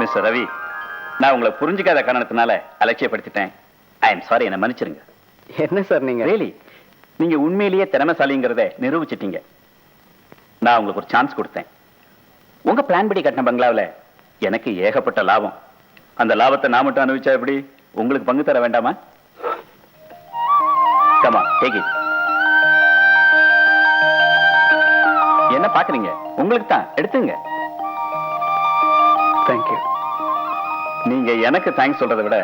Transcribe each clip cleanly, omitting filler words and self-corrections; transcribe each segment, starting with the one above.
Mister Ravi, நான் உங்களை புரிஞ்சுக்காத காரணத்தினால அலட்சியப்படுத்திட்டேன். ஐ எம் சாரி, என்ன மன்னிச்சிருங்க. என்ன சார் நீங்க? ரியலி நீங்க உண்மையிலேயே திறமைசாலிங்கிறத நிரூபிச்சிட்டீங்க. நான் உங்களுக்கு ஒரு சான்ஸ் கொடுத்தேன். உங்க பிளான் படி கட்டின பங்களாவில் எனக்கு ஏகப்பட்ட லாபம். அந்த லாபத்தை நான் மட்டும் அனுபவிச்சா எப்படி? உங்களுக்கு பங்கு தர வேண்டாமா? Comma take it. என்ன பாக்குறீங்க? உங்களுக்கு தான், எடுத்துங்க. தேங்க்யூ. நீங்க எனக்கு தேங்க்ஸ் சொல்றதை விட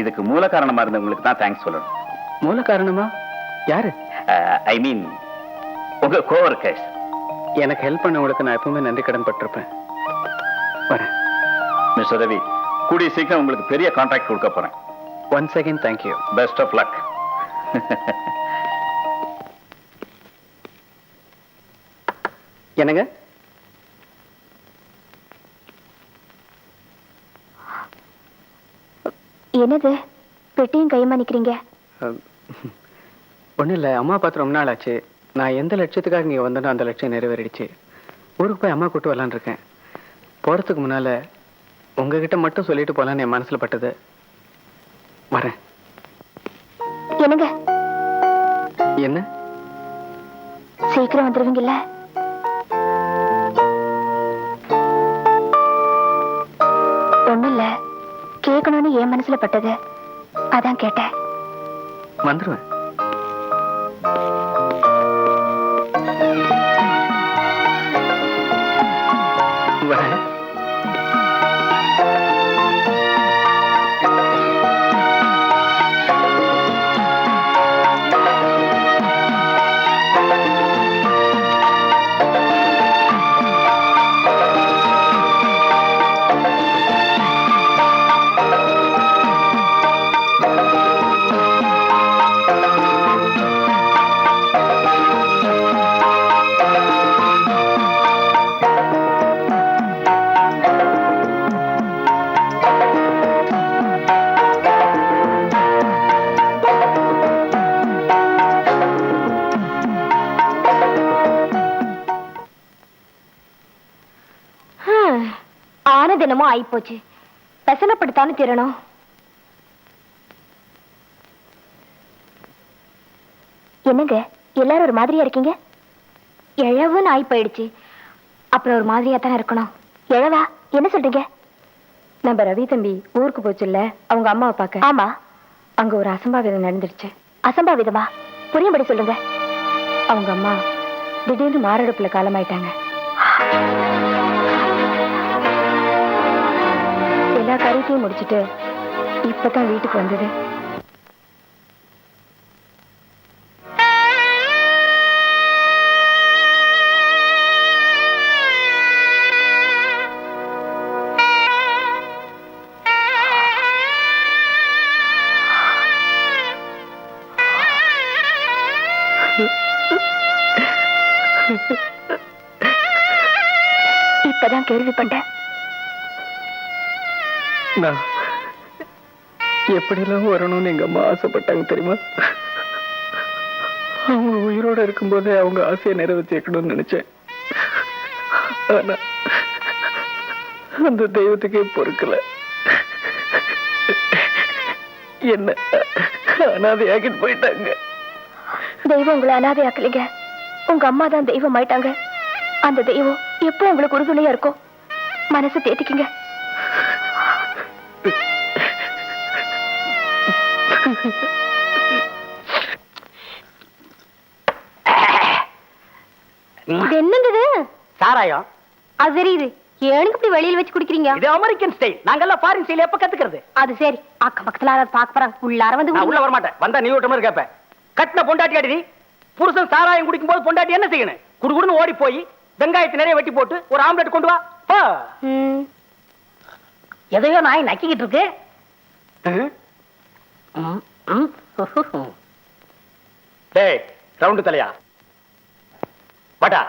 இதுக்கு மூல காரணமா இருந்தவங்களுக்கு தான் தேங்க்ஸ் சொல்லணும். மூல காரணமா? யாரு? ஐ மீன் உங்க கோவர்க்கர்ஸ். எனக்கு ஹெல்ப் பண்ணவங்களுக்கு நான் எப்பவுமே நன்றி கடன் பட்டிருப்பேன். வரேன். மிஸ்டர் ரவி, கூடிய சீக்கிரம் உங்களுக்கு பெரிய கான்ட்ராக்ட் கொடுக்க போறேன். Once again thank you. Best of luck. என்னங்க? என்னது பெட்டியும் கையுமா நிக்கிறீங்க? ஒன்றும் இல்லை, அம்மா பார்த்து ரொம்ப நாள் ஆச்சு. நான் எந்த லட்சியத்துக்காக இங்கே வந்தேனோ அந்த லட்சியம் நிறைவேறிடுச்சு. ஊருக்கு போய் அம்மா கூட்டு வரலான்னு இருக்கேன். போகிறதுக்கு முன்னால் உங்ககிட்ட மட்டும் சொல்லிட்டு போகலான்னு என் மனசில் பட்டது. வரேன். என்னங்க? என்ன? சீக்கிரம் வந்துருவீங்கல்ல? ஒண்ணும் இல்ல, கேட்கணும்னு என் மனசுல பட்டது, அதான் கேட்டேன். வந்துருவேன். வரேன். தினமும் ஆயிப்போச்சு. பெசனப்படுத்தான்னு திறனும். என்னங்க எல்லாரும் ஒரு மாதிரியா இருக்கீங்க? எழவுன்னு ஆயி போயிடுச்சு. அப்புறம் ஒரு மாதிரியா தானே இருக்கணும். எழவா? என்ன சொல்றீங்க? நம்ம ரவி தம்பி ஊருக்கு போச்சுல்ல, அவங்க அம்மாவை பார்க்க. ஆமா, அங்க ஒரு அசம்பாவிதம் நடந்துருச்சு. அசம்பாவிதமா? புரியும்படி சொல்லுங்க. அவங்க அம்மா திடீர்னு மாரடைப்புல காலமாயிட்டாங்க. எல்லா காரியத்தையும் முடிச்சுட்டு இப்பதான் வீட்டுக்கு வந்தது. இப்பதான் கேள்விப்பட்டேன். நான் எப்படிலாம் வரணும்னு எங்க அம்மா ஆசைப்பட்டாங்க தெரியுமா? அவங்க உயிரோட இருக்கும்போதே அவங்க ஆசையை நிறைவேற்றணும்னு நினைச்சேன். ஆனா அந்த தெய்வத்துக்கே பொறுக்கல. என்ன அனாதையாக்கிட்டு போயிட்டாங்க. தெய்வம் உங்களை அனாதையாக்கலைங்க. உங்க அம்மா தான் தெய்வம் ஆயிட்டாங்க. அந்த தெய்வம் எப்போ உங்களுக்கு உறுதுணையா இருக்கும். மனசை தேத்திக்குங்க. என்னது சாராயம்? அது தெரியுது. ஏனுக்கு இப்படி வெளியில வச்சு குடிக்கிறீங்க? இது அமெரிக்கன் ஸ்டைல். நாங்கெல்லாம் ஃபாரின் ஸ்டைல் எப்ப கத்துக்கிறது? அது சரி. அக்கம் பக்கத்துல யாராவது பாக்க போறாங்க. உள்ளார வந்து நான் உள்ள வர மாட்டேன். வந்தா நீ ஓட்ட மாதிரி கேப்ப. கட்டின பொண்டாட்டி அடி. புருஷன் சாராயம் குடிக்கும் போது பொண்டாட்டி என்ன செய்யணும்? குடுகுடுன்னு ஓடி போய் வெங்காயத்தை நிறைய வெட்டி போட்டு ஒரு ஆம்லெட் கொண்டு வா. எதையோ நாய் நக்கிக்கிட்டு இருக்கு. டேய் ரவுண்டு தலையா பட்டா.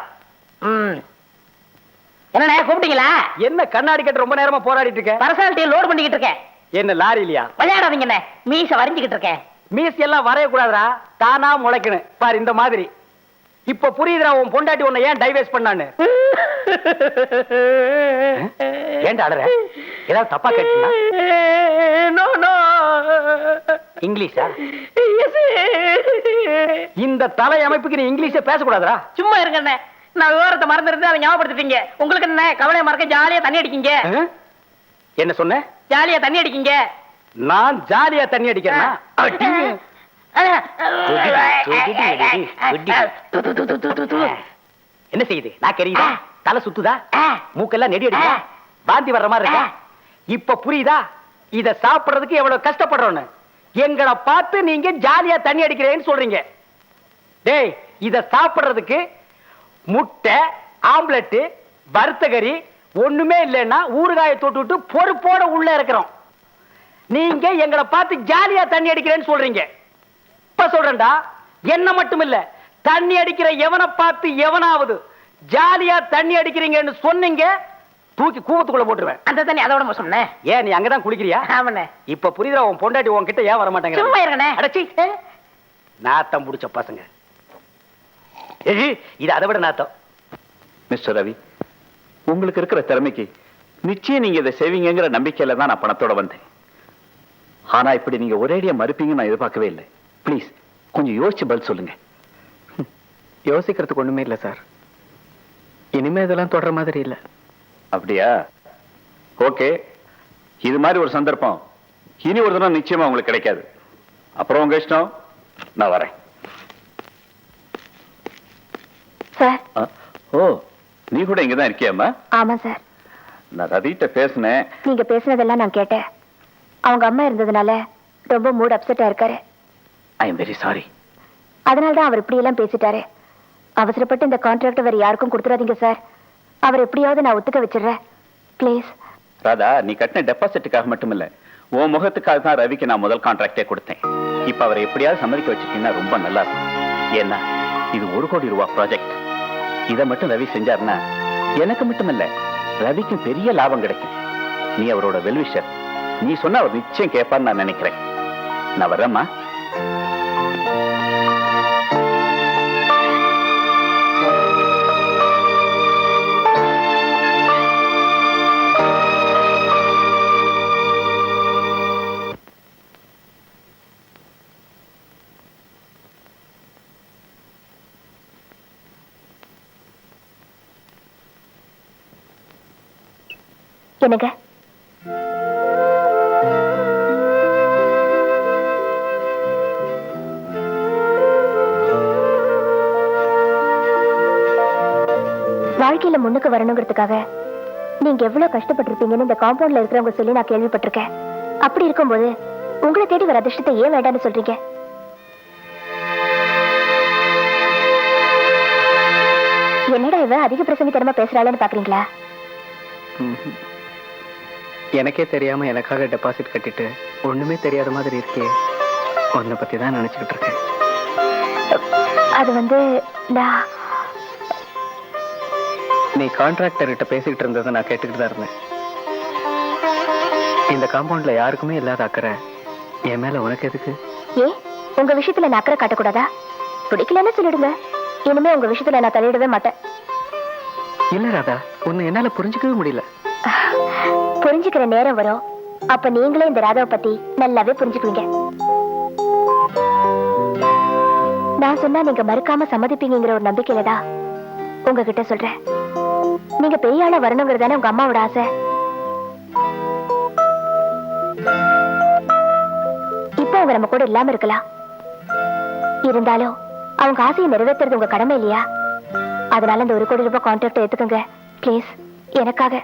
என்ன கூப்பிட்டீங்களா? என்ன கண்ணாடி கட்டு ரொம்ப நேரமா போராடிட்டு இருக்க? பர்சனாலிட்டியை லோட் பண்ணிக்கிட்டு இருக்கேன். என்ன லாரி இல்லையா? விளையாடாதீங்க. மீச வரைஞ்சுக்கிட்டு இருக்கேன். மீச எல்லாம் வரைய கூடாதுடா, தானா முளைக்கணும். பாரு இந்த மாதிரி. இப்ப புரியுதுடா உன் பொண்டாட்டி உன்னை ஏன் டைவர்ஸ் பண்ணான்னு. ஏன்டா அழற? ஏதாவது தப்பா கேட்டீங்களா? No no. இங்கிலீஷா? இந்த தலை அமைப்புக்கு நீ இங்கிலீஷே பேசக்கூடாதுடா. சும்மா இருங்கண்ணே, நான் விவரத்தை மறந்துருந்து அதை ஞாபகப்படுத்திட்டீங்க. உங்களுக்கு என்ன கவலையை மறக்க ஜாலியா தண்ணி அடிக்கீங்க. என்ன சொன்ன? ஜாலியா தண்ணி அடிக்கீங்க. நான் ஜாலியா தண்ணி அடிக்கிறேன்னா? என்ன செய்யுது? நான் கெரியுதா? தலை சுத்துதா? மூக்கெல்லாம் நெடி அடிக்குதா? வாந்தி வர்ற மாதிரி இருக்கா? இப்ப புரியுதா இத சாப்பிடுறதுக்கு எவ்வளவு கஷ்டப்படுறோன்னு? எங்களை பார்த்து நீங்க ஜாலியா தண்ணி அடிக்கிறேன்னு சொல்றீங்க. டேய், இத சாப்பிடுறதுக்கு முட்டை, ஆம்லெட், வறுத்த கறி ஒண்ணுமே இல்லைன்னா ஊறுகாயை தொட்டுட்டு பொறுப்போட உள்ள இருக்கிறோம். நீங்க எங்களை பார்த்து ஜாலியா தண்ணி அடிக்கிறேன்னு சொல்றீங்க. இப்ப சொல்றேன்டா, என்ன மட்டும் இல்ல, தண்ணி அடிக்கிற எவனை பார்த்து எவனாவது ஜாலியா தண்ணி அடிக்கிறீங்கன்னு சொன்னீங்க, தூக்கி கூவத்துக்குள்ள போட்டுருவேன். அந்த தண்ணி அதோட மோசம்ண்ணே. ஏன் நீ அங்கதான் குளிக்கிறியா? ஆமாண்ணே. இப்ப புரியுதா உன் பொண்டாட்டி உன்கிட்ட ஏன் வர மாட்டாங்க? சும்மா இருங்கண்ணே. அடச்சி, நாத்தம் புடிச்ச பசங்க. இது அதை விட நாத்தம். மிஸ்டர் ரவி, உங்களுக்கு இருக்கிற திறமைக்கு நிச்சயம் நீங்க இதை செய்வீங்கிற நம்பிக்கையில தான் நான் பணத்தோட வந்தேன். ஆனா இப்படி நீங்க ஒரேடியா மறுப்பீங்க நான் எதிர்பார்க்கவே இல்லை. ப்ளீஸ் கொஞ்சம் யோசிச்சு பதில் சொல்லுங்க. யோசிக்கிறதுக்கு ஒண்ணுமே இல்லை சார். இனிமே இதெல்லாம் தொடர மாதிரி இல்லை. அப்படியா? ஓகே, இது மாதிரி ஒரு சந்தர்ப்பம் இனி ஒரு தினம் நிச்சயமா உங்களுக்கு கிடைக்காது. அப்புறம் உங்க இஷ்டம், நான் வரேன். சார். ஓ, நீ கூட இங்கதான் இருக்கியாமா? ஆமா சார். நான் ரவிட்ட பேசினேன். நீங்க பேசுனதெல்லாம் நான் கேட்டேன். அவங்க அம்மா இருந்ததுனால ரொம்ப மூட் அப்செட்டா இருக்காரு. I am very sorry. அதனாலதான் அவர் இப்படி எல்லாம் பேசிட்டாரு. அவசரப்பட்டு இந்த கான்ட்ராக்ட் வேற யாருக்கும் கொடுத்துறாதீங்க சார். அவர் எப்படியாவது நான் ஒத்துக்க வச்சிடுறேன். ப்ளீஸ். ராதா, நீ கட்டின டெபாசிட்டுக்காக மட்டுமில்ல, உன் முகத்துக்காக தான் ரவிக்கு நான் முதல் கான்ட்ராக்டே கொடுத்தேன். இப்ப அவரை எப்படியாவது சம்மதிக்க வச்சுட்டீங்கன்னா ரொம்ப நல்லா இருக்கும். ஏன்னா இது 1 கோடி ரூபாய் ப்ராஜெக்ட். இதை மட்டும் ரவி செஞ்சாருன்னா எனக்கு மட்டுமில்ல, ரவிக்கும் பெரிய லாபம் கிடைக்கும். நீ அவரோட வெல்விஷர். நீ சொன்ன அவர் நிச்சயம் கேட்பான்னு நான் நினைக்கிறேன். நான் வரேம்மா. என்னங்க? வாழ்க்கையில முன்னுக்கு வரணுங்கிறதுக்காக நீங்க எவ்வளவு கஷ்டப்பட்டிருப்பீங்கன்னு இந்த காம்பவுண்ட்ல இருக்கிறவங்க சொல்லி நான் கேள்விப்பட்டிருக்கேன். அப்படி இருக்கும்போது உங்களை தேடி வர அதிர்ஷ்டத்தை ஏன் வேண்டாம்னு சொல்றீங்க? என்னடா இவ அதிக பிரசங்கித்தனமா பேசுறாளன்னு பாக்குறீங்களா? எனக்கே தெரியாம எனக்காக டெபாசிட் கட்டிட்டு ஒண்ணுமே தெரியாத மாதிரி இருக்கே. உன்னை பத்தி தான் நினைச்சுக்கிட்டு இருக்கேன். அது வந்து நான் நீ கான்ட்ராக்டர் கிட்ட பேசிக்கிட்டு இருந்ததை நான் கேட்டுக்கிட்டு தான் இருந்தேன். இந்த காம்பவுண்ட்ல யாருக்குமே இல்லாத அக்கறை என் மேல உனக்கு எதுக்கு? ஏ, உங்க விஷயத்துல நான் அக்கறை காட்டக்கூடாதா? பிடிக்கலன்னு சொல்லிடுங்க. இனிமே உங்க விஷயத்துல நான் தலையிடவே மாட்டேன். இல்ல ராதா, உன்னை என்னால புரிஞ்சுக்கவே முடியல. புரிஞ்சுக்கிற நேரம் வரும். அப்ப நீங்களே இந்த ராதாவை பத்தி நல்லாவே புரிஞ்சுக்குவீங்க. நான் சொன்னா நீங்க மறுக்காம சம்மதிப்பீங்கிற ஒரு நம்பிக்கையில தான் உங்ககிட்ட சொல்றேன். நீங்க பெரிய ஆளா வரணுங்கிறதானே உங்க அம்மாவோட ஆசை. இப்ப அவங்க நம்ம கூட இல்லாம இருக்கலாம். இருந்தாலும் அவங்க ஆசையை நிறைவேற்றுறது உங்க கடமை இல்லையா? அதனால இந்த 1 கோடி ரூபாய் கான்ட்ராக்ட் எடுத்துக்கோங்க ப்ளீஸ், எனக்காக.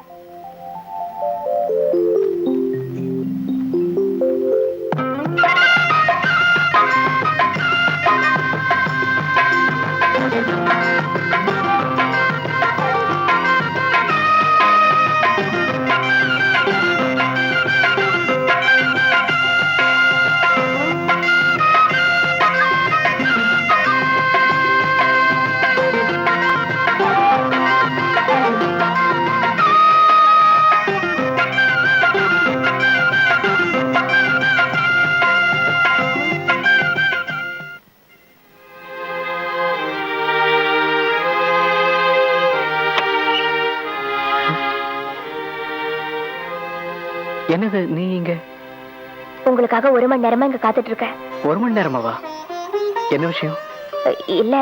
என்னது நீ இங்க? உங்களுக்காக 1 மணி நேரமா இங்க காத்துட்டு இருக்கேன். 1 மணி நேரமாவா? என்ன விஷயம்? இல்ல,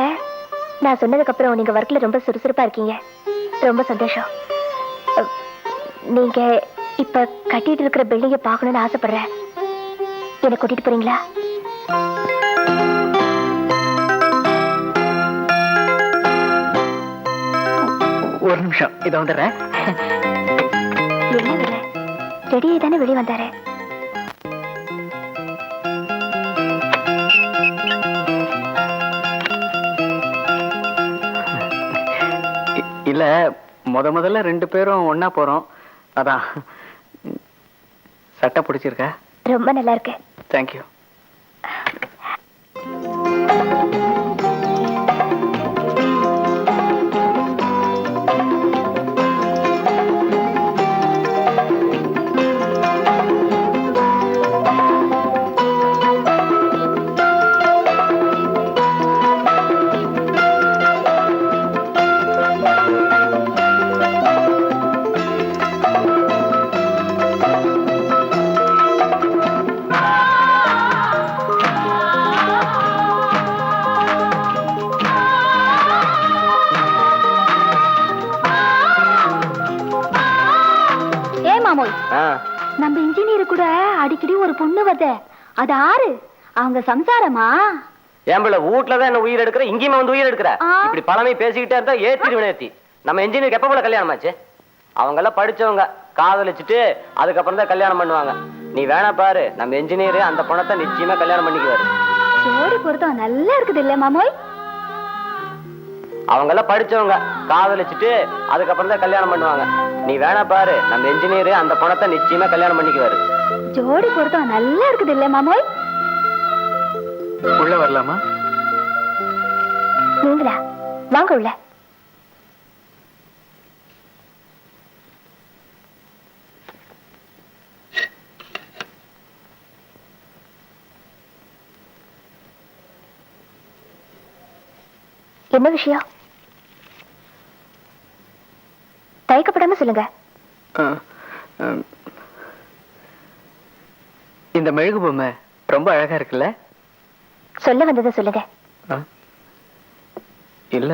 நான் சொன்னதுக்கு அப்புறம் நீங்க ஒர்க்ல ரொம்ப சுறுசுறுப்பா இருக்கீங்க. ரொம்ப சந்தோஷம். நீங்க இப்ப கட்டிட்டு இருக்கிற பில்டிங்க பார்க்கணும்னு ஆசைப்படுறேன். என்ன கூட்டிட்டு போறீங்களா? ஒரு நிமிஷம், இதை வந்துடுறேன். என்ன விட ரெடியே தானே வெளியே வந்தாரு. இல்ல, முதல்ல 2 பேரும் ஒன்னா போறோம், அதான். சட்டை பிடிச்சிருக்கா? ரொம்ப நல்லா இருக்கு. தேங்க்யூ. நம்ம இன்ஜினியர் கூட அடிக்கடி ஒரு பொண்ணு வத, அது ஆறு அவங்க சம்சாரமா? ஏம்பல வீட்டுலதான் என்ன உயிர் எடுக்கிற, இங்கேயுமே வந்து உயிர் எடுக்கிற. இப்படி பழமை பேசிக்கிட்டே இருந்தா ஏத்தி. நம்ம இன்ஜினியருக்கு எப்ப போல கல்யாணம் ஆச்சு? அவங்க எல்லாம் படிச்சவங்க, காதலிச்சுட்டு அதுக்கப்புறம் தான் கல்யாணம் பண்ணுவாங்க. நீ வேணா பாரு, நம்ம இன்ஜினியர் அந்த பணத்தை நிச்சயமா கல்யாணம் பண்ணிக்குவாரு. ஜோடி பொருத்தம் நல்லா இருக்குது இல்ல மாமோய்? அவங்க எல்லாம் படிச்சவங்க, காதலிச்சுட்டு அதுக்கப்புறம் தான் கல்யாணம் பண்ணுவாங்க. நீ வேணா பாரு, நம்ம இன்ஜினியர் அந்த பணத்தை நிச்சயமா கல்யாணம் பண்ணிக்குவாரு. ஜோடி பொருத்தம் நல்லா இருக்குது இல்ல மாமோய்? உள்ள வரலாமா? நீங்களா? வாங்க உள்ள. என்ன விஷயம்? தயக்கப்படாம சொல்லுங்க. இந்த மெழுகு பொம்மை ரொம்ப அழகா இருக்குல்ல? சொல்ல வந்ததை சொல்லுங்க. இல்ல,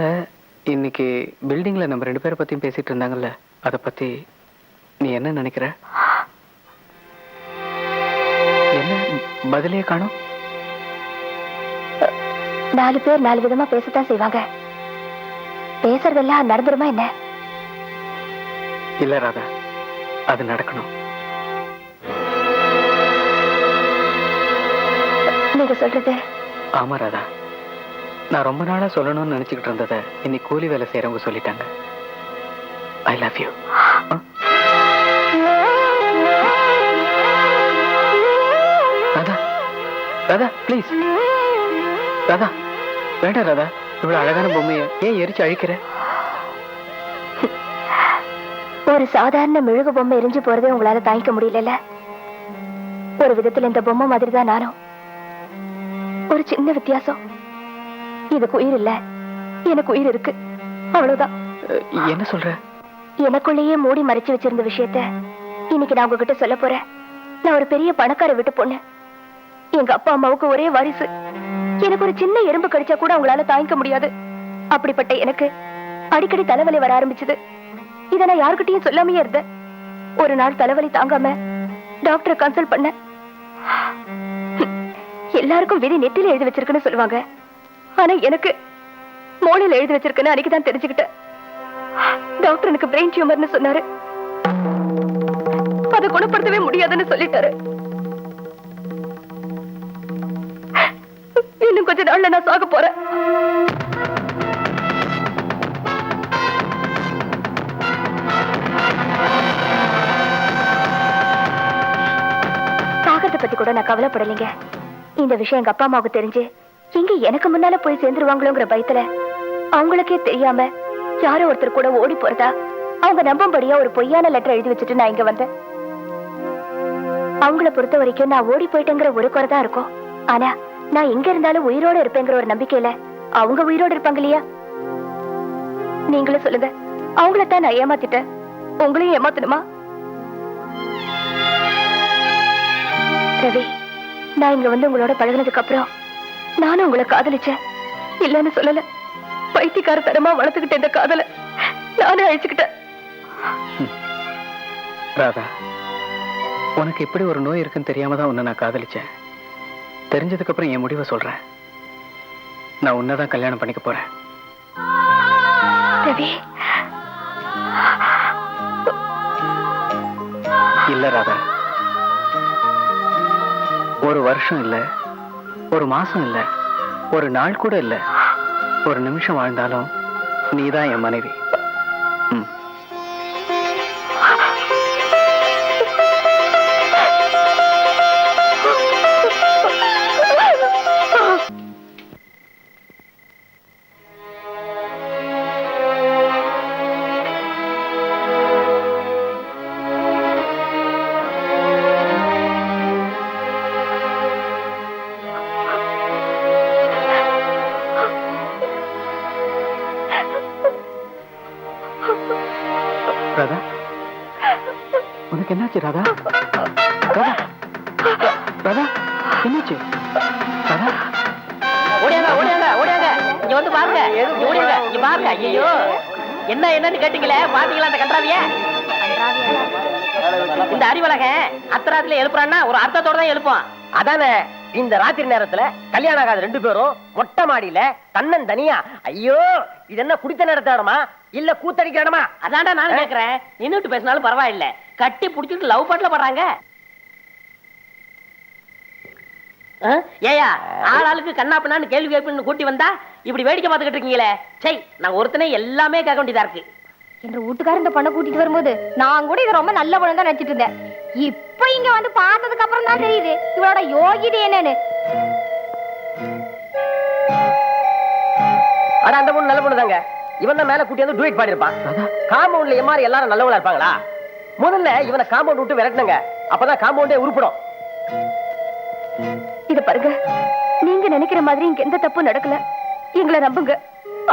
இன்னைக்கு பில்டிங்ல நம்ம 2 பேரை பத்தியும் பேசிட்டு இருந்தாங்கல்ல, அத பத்தி நீ என்ன நினைக்கிற? என்ன பதிலே காணோம்? 4 பேர் 4 விதமா பேசத்தான் செய்வாங்க. பேசுறதெல்லாம் நடந்துருமா என்ன? இல்ல ராதா, அது நடக்கணும். நீங்க சொல்றது? ஆமா ராதா, நான் ரொம்ப நாளா சொல்லணும்னு நினைச்சுக்கிட்டு இருந்ததை இன்னைக்கு கூலி வேலை செய்யறவங்க சொல்லிட்டாங்க. I love you. Radha, Radha please. Radha வேண்டாம் ராதா, இவ்வளவு அழகான பொம்மையை ஏன் எரிச்சு அழிக்கிற? ஒரு சாதாரண மெழுகு பொம்மை எரிஞ்சு போறதே உங்களால தாங்கிக்க முடியல. ஒரு விதத்துல இந்த பொம்மை மாதிரி தான் நானும். ஒரு சின்ன வித்தியாசம், இதுக்கு உயிர் இல்ல, எனக்கு உயிர் இருக்கு, அவ்வளவுதான். என்ன சொல்ற? எனக்குள்ளேயே மூடி மறைச்சு வச்சிருந்த விஷயத்த இன்னைக்கு நான் உங்ககிட்ட சொல்ல போறேன். நான் ஒரு பெரிய பணக்கார வீட்டு பொண்ணு. எங்க அப்பா அம்மாவுக்கு ஒரே வாரிசு. எனக்கு ஒரு சின்ன எறும்பு கடிச்சா கூட அவங்களால தாங்கிக்க முடியாது. அப்படிப்பட்ட எனக்கு அடிக்கடி தலைவலி வர ஆரம்பிச்சது. இதை நான் யாருக்கிட்டையும் சொல்லாமையே இருந்தேன். ஒரு நாள் தலைவலி தாங்காம டாக்டரை கன்சல்ட் பண்ண. எல்லாருக்கும் விதி நெத்தில எழுதி வச்சிருக்குன்னு சொல்லுவாங்க, ஆனா எனக்கு மூளையில எழுதி வச்சிருக்குன்னு அன்னைக்குதான் தெரிஞ்சுக்கிட்டேன். டாக்டர் எனக்கு பிரெயின் டியூமர்னு சொன்னாரு. அதை குணப்படுத்தவே முடியாதுன்னு சொல்லிட்டாரு. இன்னும் கொஞ்ச நாள்ல நான் சாக போறேன். சாகத்தை பத்தி கூட நான் கவலைப்படலைங்க. இந்த விஷயம் எங்க அப்பா அம்மாவுக்கு தெரிஞ்சு எங்க எனக்கு முன்னால போய் சேர்ந்துருவாங்களோங்கிற பயத்துல அவங்களுக்கே தெரியாம யாரோ ஒருத்தர் கூட ஓடி போறதா அவங்க நம்பும்படியா ஒரு பொய்யான லெட்டர் எழுதி வச்சுட்டு நான் இங்க வந்தேன். அவங்கள பொறுத்த வரைக்கும் நான் ஓடி போயிட்டேங்கிற ஒரு குறை தான் இருக்கும். ஆனா நான் எங்க இருந்தாலும் உயிரோட இருப்பேங்கிற ஒரு நம்பிக்கையில அவங்க உயிரோட இருப்பாங்க இல்லையா? நீங்களும் சொல்லுங்க, அவங்களத்தான் நான் ஏமாத்திட்டேன், உங்களையும் ஏமாத்தணுமா? ரவி, நான் இங்க வந்து உங்களோட பழகுனதுக்கு அப்புறம் நானும் உங்களை காதலிச்சேன். இல்லன்னு சொல்லல. பைத்தியக்காரத்தனமா வளர்த்துக்கிட்ட இந்த காதலை நானே அழிச்சுக்கிட்டேன். ராதா, உனக்கு இப்படி ஒரு நோய் இருக்குன்னு தெரியாம தான் உன்னை நான் காதலிச்சேன். தெரிஞ்சதுக்கு அப்புறம் என் முடிவை சொல்றேன். நான் உன்னதான் கல்யாணம் பண்ணிக்க போறேன். ரவி, இல்ல ராதா, ஒரு வருஷம் இல்ல, ஒரு மாசம் இல்ல, ஒரு நாள் கூட இல்ல, ஒரு நிமிஷம் வாழ்ந்தாலும் நீதான் என் மனைவி. ம். ராதா, உனக்கு என்னாச்சு ராதா? ராதா, ராதா, என்னாச்சு ராதா? ஓடியாங்க ஓடியாங்க ஓடியாங்க, இங்க வந்து பாருங்க, இங்க ஓடியாங்க, இங்க பாருங்க. ஐயோ, என்னன்னு கேட்டீங்களே, பாத்தீங்களா அந்த கன்றாவிய? இந்த அறிவழக அத்தராத்துல எழுப்புறான்னா ஒரு அர்த்தத்தோட தான் எழுப்போம். அதானே இந்த ராத்திரி நேரத்துல கல்யாணம் ஆகாத ரெண்டு பேரும் மொட்டை மாடியில தன்னன் தனியா. ஐயோ, இது என்ன குடித்த நேரத்த இடமா இல்ல கூத்தடிக்கிற இடமா? அதான்டா நான் கேக்குறேன். நின்னுட்டு பேசினாலும் பரவாயில்ல, கட்டி புடிச்சிட்டு லவ் பாட்டுல பண்றாங்க. ஏயா, ஆளாளுக்கு கண்ணா பின்னான்னு கேள்வி கேட்பு கூட்டி வந்தா இப்படி வேடிக்கை பார்த்துக்கிட்டு இருக்கீங்களே. சை, நான் ஒருத்தனே எல்லாமே கேட்க வேண்டியதா இருக்கு. என்ற வீட்டுக்காரர் இந்த பொண்ணை கூட்டிட்டு வரும்போது நான் கூட இது ரொம்ப நல்ல பொண்ணு தான் நினைச்சிட்டு இருந்தேன். இப்ப இங்க வந்து பார்த்ததுக்கு அப்புறம் தான் தெரியுது இவளோட யோகிதை என்னன்னு. ஆனா அந்த பொண்ணு நல்ல பொண்ணு தாங்க. இவன் தான் மேல கூட்டி வந்து டூயட் பாடிருப்பான். காம்பவுண்ட்ல எம்மாரி எல்லாரும் நல்லவங்களா இருப்பாங்களா? முதல்ல இவனை காம்பவுண்ட் விட்டு விரட்டுங்க, அப்பதான் காம்பவுண்டே உருப்படும். இத பாருங்க, நீங்க நினைக்கிற மாதிரி இங்க எந்த தப்பும் நடக்கல. எங்களை நம்புங்க.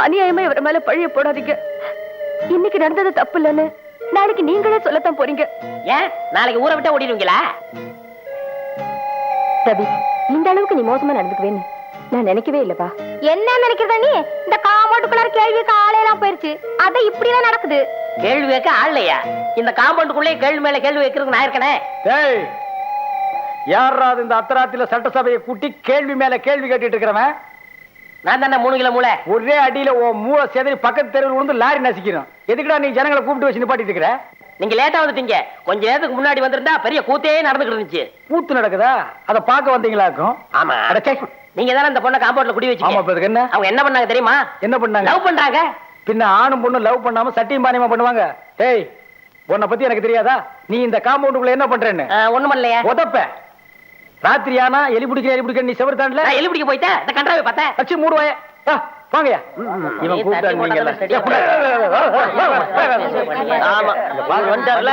அநியாயமா இவர மேல பழிய போடாதீங்க. இன்னைக்கு நடந்தது தப்பு இல்லன்னு நாளைக்கு நீங்களே சொல்லத்தான் போறீங்க. ஏன் நாளைக்கு ஊரை விட்டா ஓடிடுவீங்களா? ரவி, இந்த அளவுக்கு நீ மோசமா நடந்துக்குவேன்னு நான் நினைக்கவே இல்லப்பா. என்ன நினைக்கிறத நீ? இந்த காம்பவுண்டுக்குள்ள கேள்விக்கு ஆளையெல்லாம் போயிருச்சு, அத இப்படிதான் நடக்குது. கேள்வி கேட்க ஆள்லையா? இந்த காம்பவுண்டுக்குள்ளே கேள்வி மேல கேள்வி வைக்கிறதுக்கு நான் இருக்கனே. டேய், யாராவது இந்த அத்தராத்தில சட்டசபையை கூட்டி கேள்வி மேல கேள்வி கேட்டுட்டு இருக்கிறவன்? நான் தானே 3 கிலோ மூளை. ஒரே அடியில ஓ மூளை சேதறி பக்கத்து தெருவில் விழுந்து லாரி நசிக்கிறோம். எதுக்குடா நீ ஜனங்களை கூப்பிட்டு வச்சு நிப்பாட்டிட்டு இருக்கிற? நீங்க லேட்டா வந்துட்டீங்க. கொஞ்ச நேரத்துக்கு முன்னாடி வந்திருந்தா பெரிய கூத்தே நடந்துகிட்டு இருந்துச்சு. கூத்து நடக்குதா? அத பாக்க வந்தீங்களாக்கும். ஆமா, அடச்சே, நீங்க தானே அந்த பொண்ணை காம்பவுண்ட்ல குடி ஆமா. வச்சீங்க. இப்ப இதுக்கு என்ன? அவங்க என்ன பண்ணாங்க தெரியுமா? என்ன பண்ணாங்க? லவ் பண்றாங்க. பின்ன ஆணும் பொண்ணும் லவ் பண்ணாம சட்டியும் பானியமா பண்ணுவாங்க? டேய், உன்னை பத்தி எனக்கு தெரியாதா? நீ இந்த காம்பவுண்டுக்குள்ள என்ன பண்றேன்னு? ஒண்ணும் பண்ணலையா? உதப்ப ராத்திரியானா எலி பிடிக்கிற நீ செவரு தாண்டல. நான் எலி பிடிக்க போயிட்டேன். இந்த கன்றாவை பார்த்தேன். கட்சி மூடுவாய. வாங்கயா. இவன் கூப்பிட்டாங்க. ஆமா, வந்துட்டார்ல.